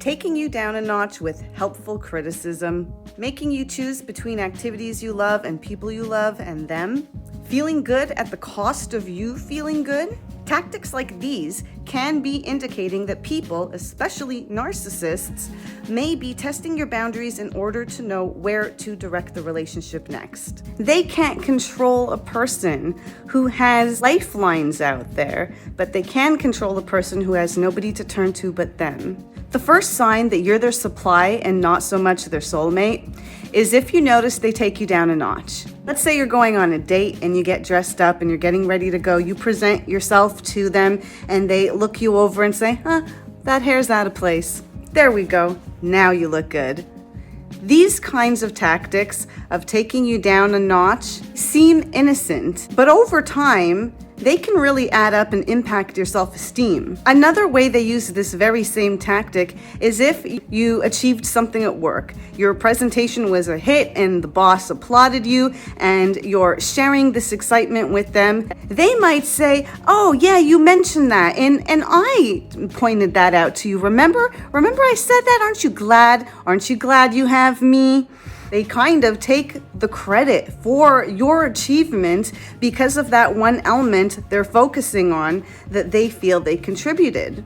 taking you down a notch with helpful criticism, making you choose between activities you love and people you love and them, feeling good at the cost of you feeling good. Tactics like these can be indicating that people, especially narcissists, may be testing your boundaries in order to know where to direct the relationship next. They can't control a person who has lifelines out there, but they can control a person who has nobody to turn to but them. The first sign that you're their supply and not so much their soulmate is if you notice they take you down a notch. Let's say you're going on a date and you get dressed up and you're getting ready to go. You present yourself to them and they look you over and say, that hair's out of place. There we go. Now you look good. These kinds of tactics of taking you down a notch seem innocent, but over time, they can really add up and impact your self-esteem. Another way they use this very same tactic is if you achieved something at work. Your presentation was a hit and the boss applauded you and you're sharing this excitement with them. They might say, oh yeah, you mentioned that and I pointed that out to you. Remember I said that? Aren't you glad? Aren't you glad you have me? They kind of take the credit for your achievement because of that one element they're focusing on that they feel they contributed.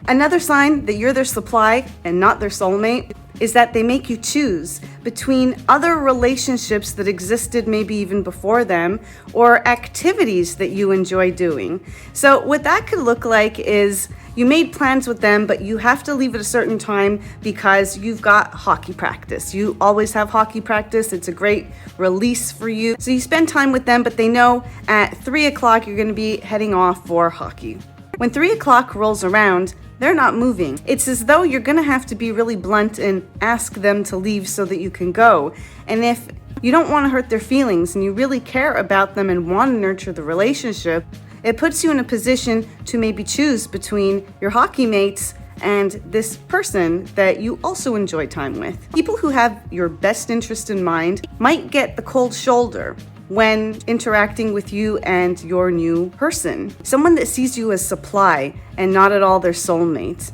Another sign that you're their supply and not their soulmate is that they make you choose between other relationships that existed maybe even before them or activities that you enjoy doing. So what that could look like is you made plans with them, but you have to leave at a certain time because you've got hockey practice. You always have hockey practice. It's a great release for you. So you spend time with them, but they know at 3 o'clock you're going to be heading off for hockey. When 3 o'clock rolls around, they're not moving. It's as though you're going to have to be really blunt and ask them to leave so that you can go. And if you don't want to hurt their feelings and you really care about them and want to nurture the relationship, it puts you in a position to maybe choose between your hockey mates and this person that you also enjoy time with. People who have your best interest in mind might get the cold shoulder when interacting with you and your new person. Someone that sees you as supply and not at all their soulmate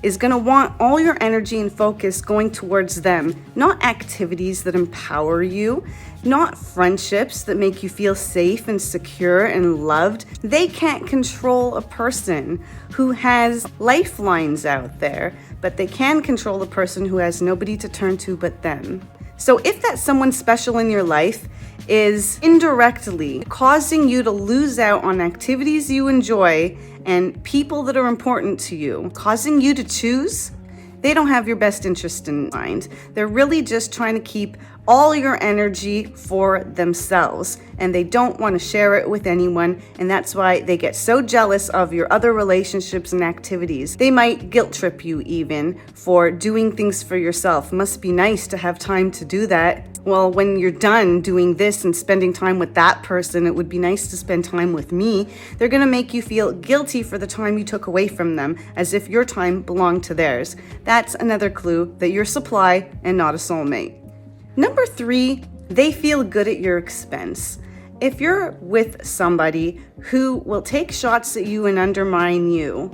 is going to want all your energy and focus going towards them, not activities that empower you, not friendships that make you feel safe and secure and loved. They can't control a person who has lifelines out there, but they can control a person who has nobody to turn to but them. So if that someone special in your life is indirectly causing you to lose out on activities you enjoy and people that are important to you, causing you to choose, they don't have your best interest in mind. They're really just trying to keep all your energy for themselves, and they don't want to share it with anyone, and that's why they get so jealous of your other relationships and activities. They might guilt trip you even for doing things for yourself. Must be nice to have time to do that. Well, when you're done doing this and spending time with that person, it would be nice to spend time with me. They're going to make you feel guilty for the time you took away from them, as if your time belonged to theirs. That's another clue that you're supply and not a soulmate. Number 3, they feel good at your expense. If you're with somebody who will take shots at you and undermine you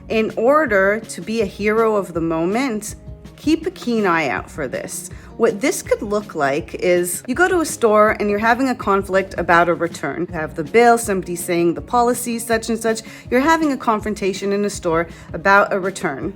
in order to be a hero of the moment, keep a keen eye out for this. What this could look like is you go to a store and you're having a conflict about a return. You have the bill, somebody's saying the policy, such and such. You're having a confrontation in a store about a return.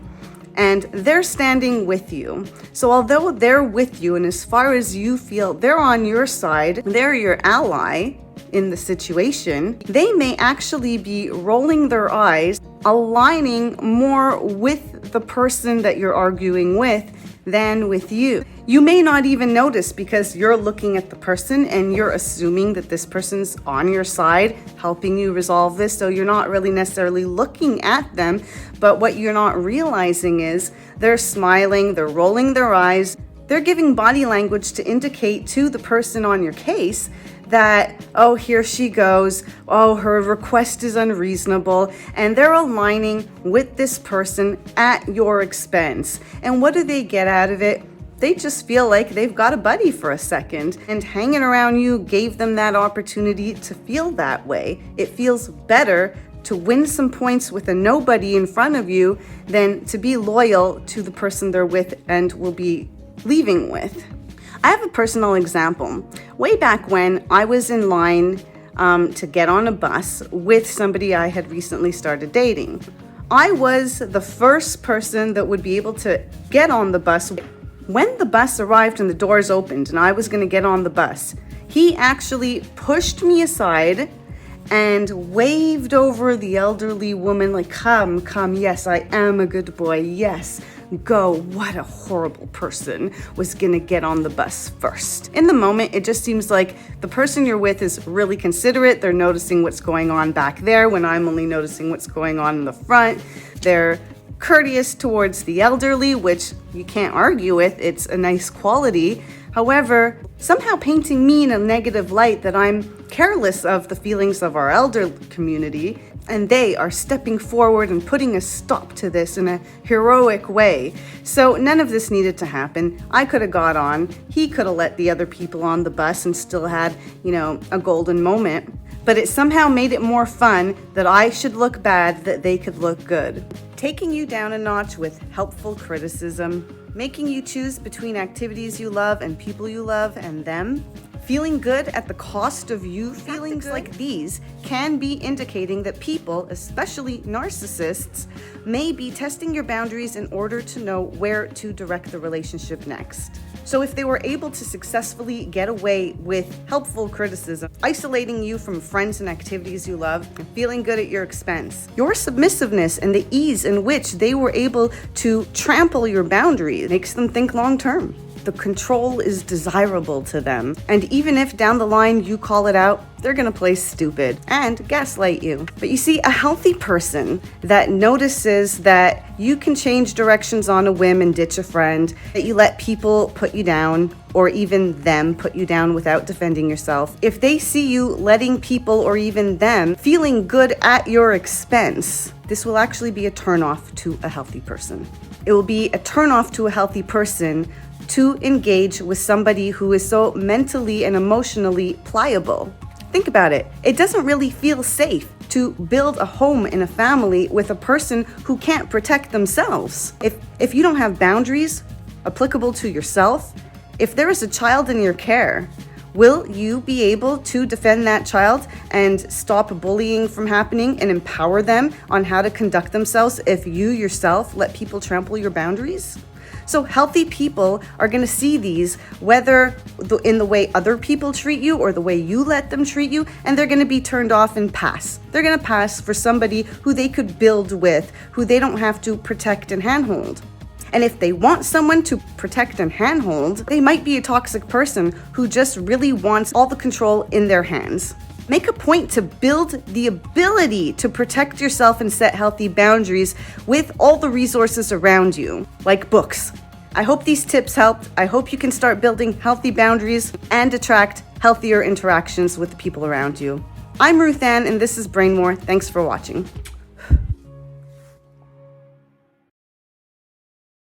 And they're standing with you. So although they're with you, and as far as you feel they're on your side, they're your ally in the situation, they may actually be rolling their eyes, aligning more with the person that you're arguing with than with you. You may not even notice because you're looking at the person and you're assuming that this person's on your side, helping you resolve this, so you're not really necessarily looking at them. But what you're not realizing is they're smiling, they're rolling their eyes, they're giving body language to indicate to the person on your case that, oh, here she goes, oh, her request is unreasonable, and they're aligning with this person at your expense. And what do they get out of it? They just feel like they've got a buddy for a second, and hanging around you gave them that opportunity to feel that way. It feels better to win some points with a nobody in front of you than to be loyal to the person they're with and will be leaving with. I have a personal example. Way back when I was in line to get on a bus with somebody I had recently started dating. I was the first person that would be able to get on the bus. When the bus arrived and the doors opened and I was going to get on the bus, he actually pushed me aside and waved over the elderly woman like, come, yes, I am a good boy, yes, go. What a horrible person was gonna get on the bus first. In the moment, it just seems like the person you're with is really considerate. They're noticing what's going on back there when I'm only noticing what's going on in the front. They're courteous towards the elderly, which you can't argue with. It's a nice quality. However, somehow painting me in a negative light that I'm careless of the feelings of our elder community, and they are stepping forward and putting a stop to this in a heroic way. So none of this needed to happen. I could have got on. He could have let the other people on the bus and still had, a golden moment. But it somehow made it more fun that I should look bad, that they could look good. Taking you down a notch with helpful criticism, making you choose between activities you love and people you love and them, feeling good at the cost of you feeling good. Like these can be indicating that people, especially narcissists, may be testing your boundaries in order to know where to direct the relationship next. So if they were able to successfully get away with helpful criticism, isolating you from friends and activities you love, and feeling good at your expense, your submissiveness and the ease in which they were able to trample your boundaries makes them think long term. The control is desirable to them. And even if down the line you call it out, they're gonna play stupid and gaslight you. But you see, a healthy person that notices that you can change directions on a whim and ditch a friend, that you let people put you down, or even them put you down without defending yourself, if they see you letting people or even them feeling good at your expense, this will actually be a turnoff to a healthy person. It will be a turnoff to a healthy person to engage with somebody who is so mentally and emotionally pliable. Think about it. It doesn't really feel safe to build a home and a family with a person who can't protect themselves. If you don't have boundaries applicable to yourself, if there is a child in your care, will you be able to defend that child and stop bullying from happening and empower them on how to conduct themselves if you yourself let people trample your boundaries? So healthy people are going to see these, whether in the way other people treat you or the way you let them treat you, and they're going to be turned off and pass. They're going to pass for somebody who they could build with, who they don't have to protect and handhold. And if they want someone to protect and handhold, they might be a toxic person who just really wants all the control in their hands. Make a point to build the ability to protect yourself and set healthy boundaries with all the resources around you, like books. I hope these tips helped. I hope you can start building healthy boundaries and attract healthier interactions with the people around you. I'm Ruthann, and this is Brain More. Thanks for watching.